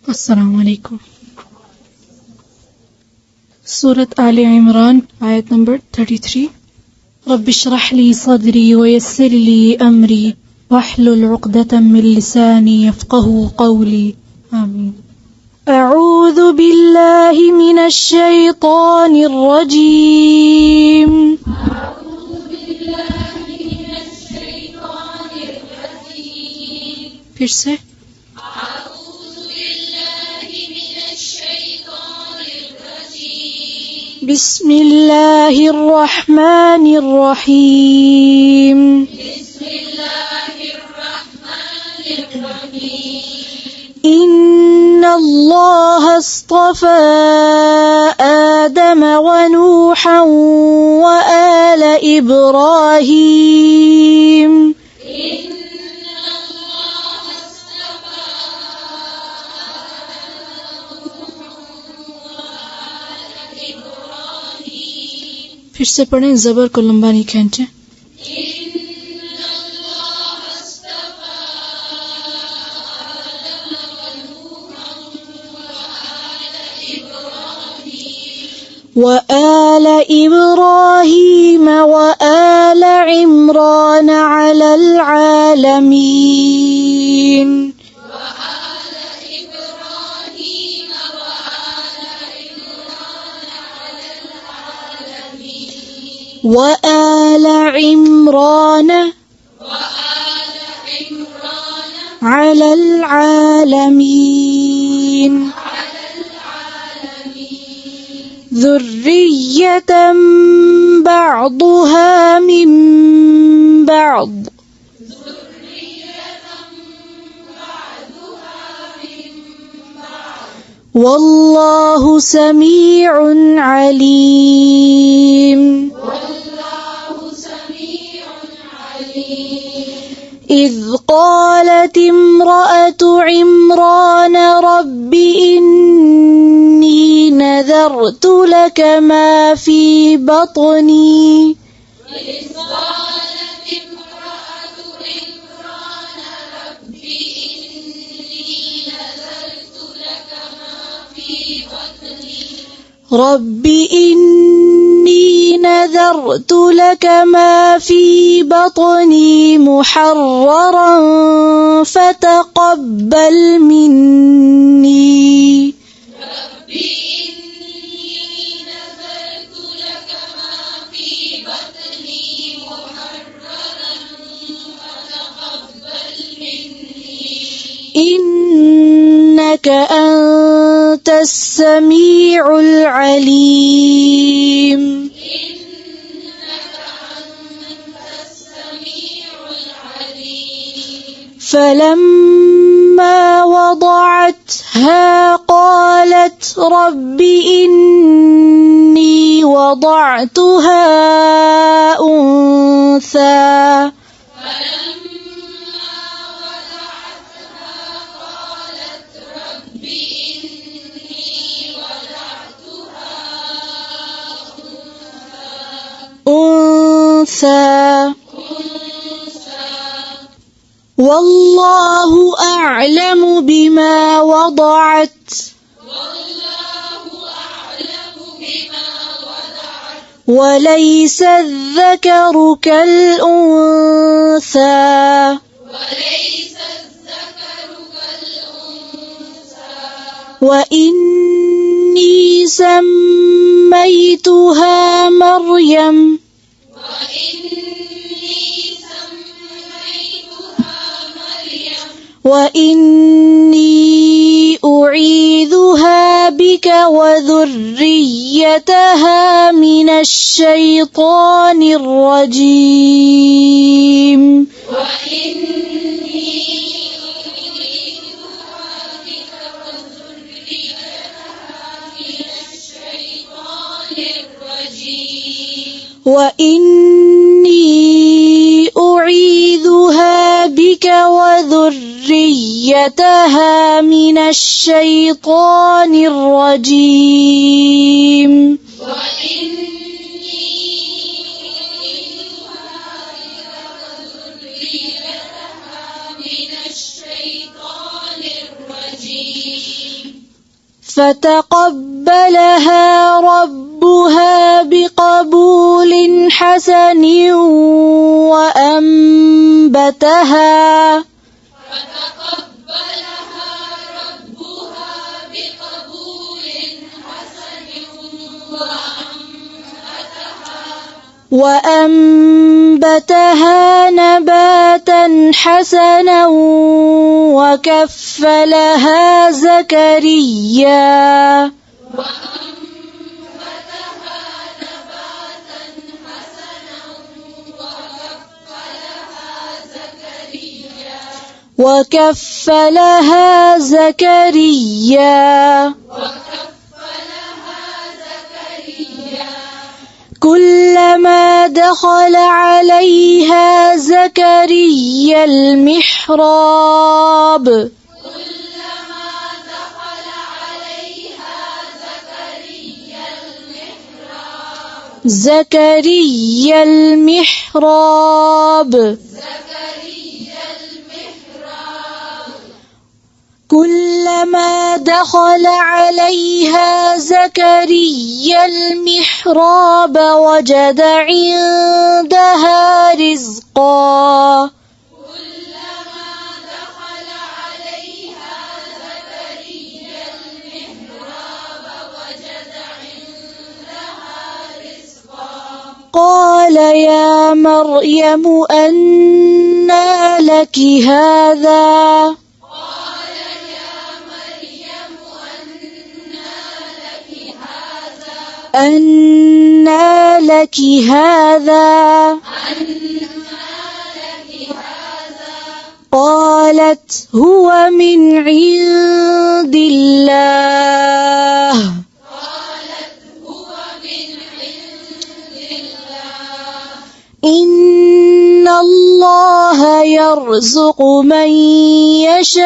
السلام عليكم. سورة آل عمران آية number 33. رب اشرح لي صدري ويسر لي أمري واحلل عقدة من لساني يفقه قولي آمين. أعوذ بالله من الشيطان الرجيم. फिर से بسم الله الرحمن الرحيم. إن الله اصطفى آدم ونوحا وآل إبراهيم फिर से पढ़ें, ज़बर को लंबा नहीं खींचे. وآل إبراهيم وآل عمران على العالمين. وآل عمران على العالمين ذرية بعضها من بعض والله سميع عليم. إذ قالت امرأة عمران رب إني نذرت لك ما في بطني رب إني نذرت لك ما في بطني محررا فتقبل مني. إنك أنت السميع العليم. فلما وضعتها قالت رب إني وضعتها أنثى والله أعلم بما وضعت وليس الذكر كالأنثى وإني سميتها مريم وإني أعيذها بك وذريتها من الشيطان الرجيم. وإني أعيذها بك وذريتها من الشيطان الرجيم. فتقبلها ربها بقبول حسن وأنبتها نباتا حسنا وكفلها زكريا كلما دخل عليها زكريا المحراب كلما دخل عليها زكريا المحراب وجد عندها رزقا قال يا مريم أنى لك هذا قالت هو من عند الله إن الله يرزق من يشاء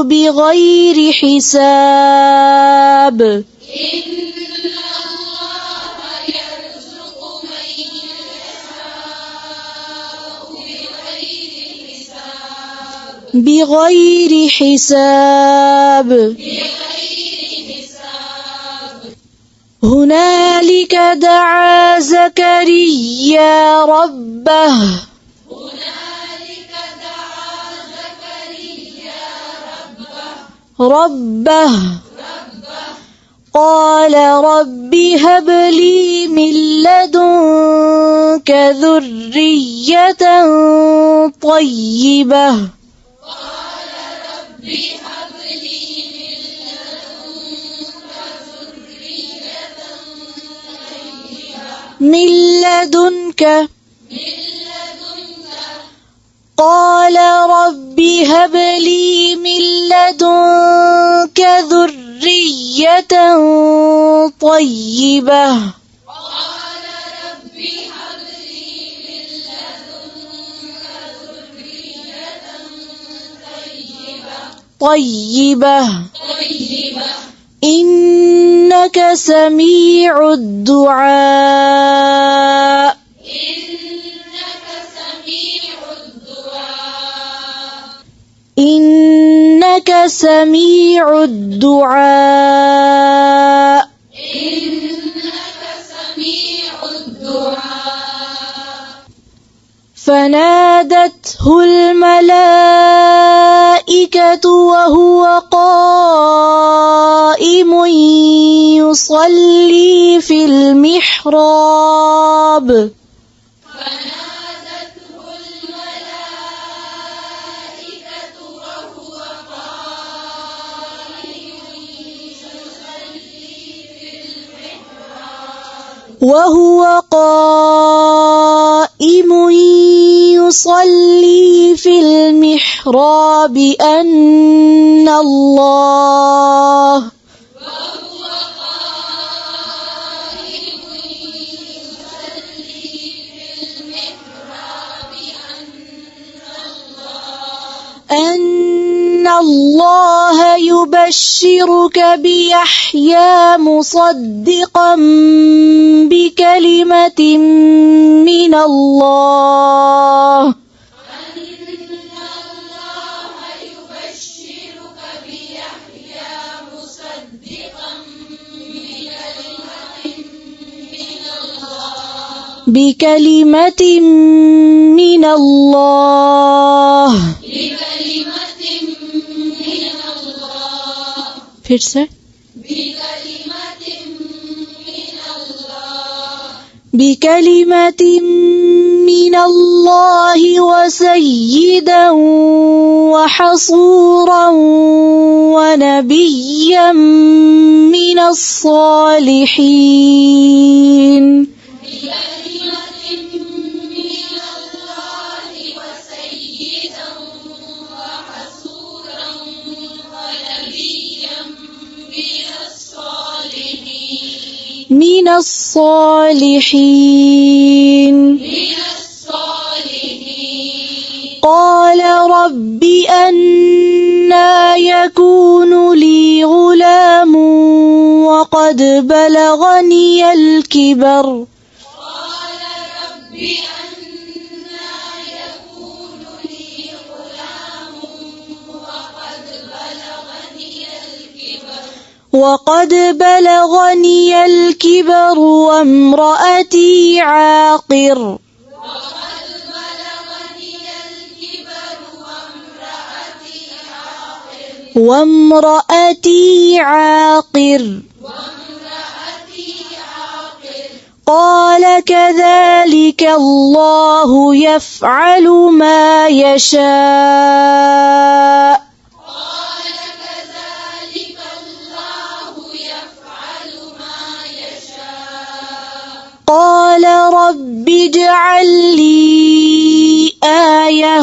بغير حساب بغير حساب هنالك دعا زكريا ربه قال رب هب لي من لدنك ذرية طيبة من لدنك قال رب هب لي من لدنك ذرية طيبة إنك سميع الدعاء إنك سميع الدعاء فنادته الملائكة وهو قائم يصلي في المحراب وهو قائم يصلي في المحراب أن الله يبشرك بيحيى مصدقا بكلمة من الله بكلمة من الله फिर से بكلمة من الله وسيدا وحصورا ونبيا من الصالحين من الصالحين قال رب أنى يكون لي غلام وقد بلغني الكبر وامرأتي عاقر قال كذلك الله يفعل ما يشاء قال رب اجعل لي آية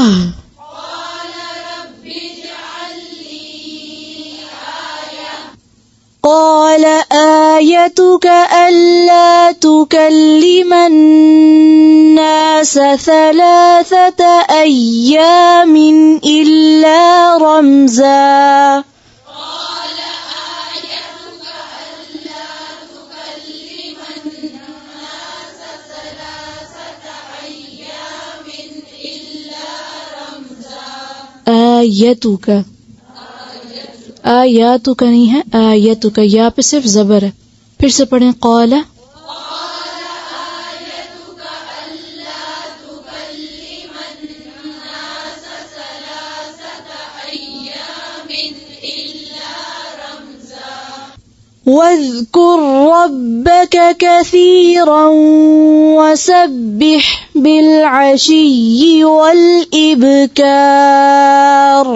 قال آيتك ألا تكلم الناس 3 أيام إلا رمزا आयतुक नहीं है, आयतुक या पे सिर्फ ज़बर है। फिर से पढ़ें क़ाला वज़्कुर रब्बक कसीरा वसब्बिह बिलअशिय्यि वल इब्कार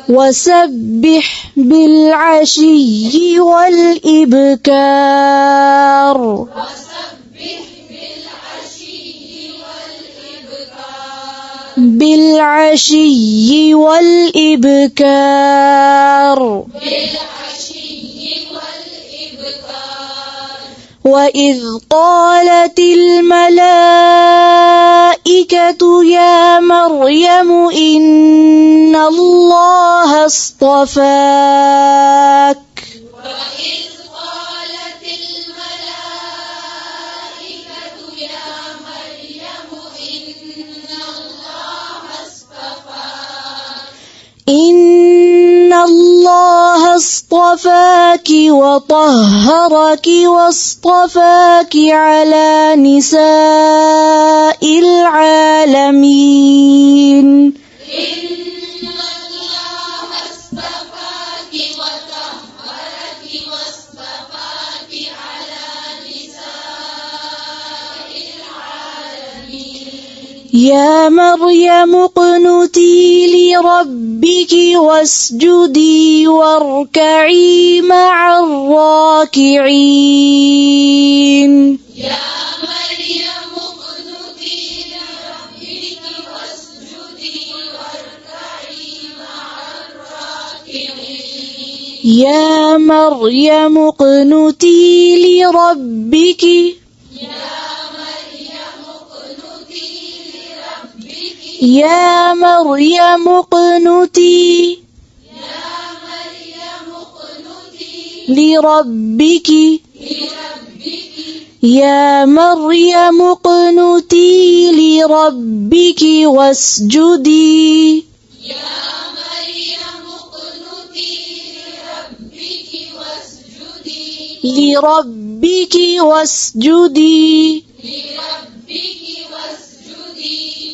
वसब्बिह बिलअशिय्यि वल इब्कार बिलअशिय्यि वल इब्कार وإذ قالت الملائكة يا مريم إن الله اصطفاك إن الله اصطفاك وطهرك واصطفاك على نساء العالمين يا مريم اقنتي لربك واسجدي واركعي مع الراكعين يا مريم اقنتي لربك يا مريم اقنتي لربك يا مريم اقنتي لربك واسجدي لربك واسجدي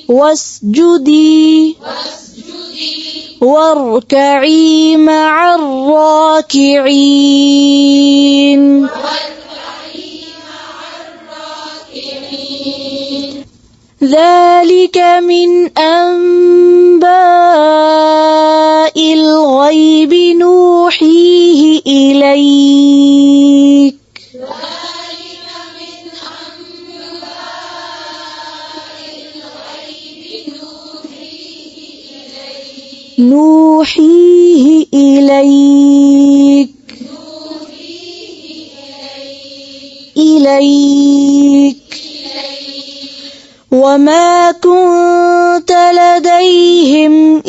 واسجدي واركعي مع الراكعين ذلك من أنباء الغيب نوحيه إليك نوحيه إليك وما كنت لديهم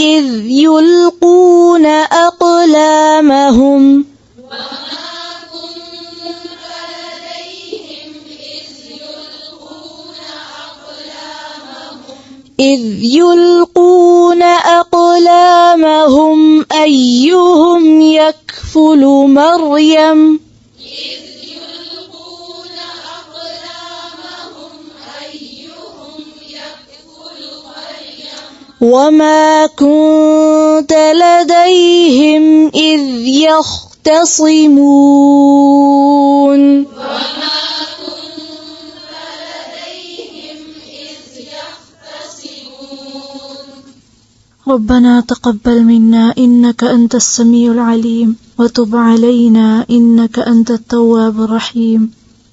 إذ يلقون أقلامهم أيهم يكفل مريم وما كنت لديهم إذ يختصمون ربنا تقبل منا إنك أنت السميع العليم وتب علينا إنك أنت التواب الرحيم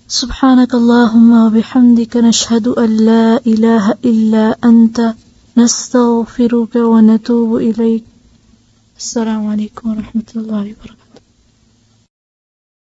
سبحانك اللهم وبحمدك نشهد أن لا إله إلا أنت نستغفرك ونتوب إليك السلام عليكم ورحمة الله وبركاته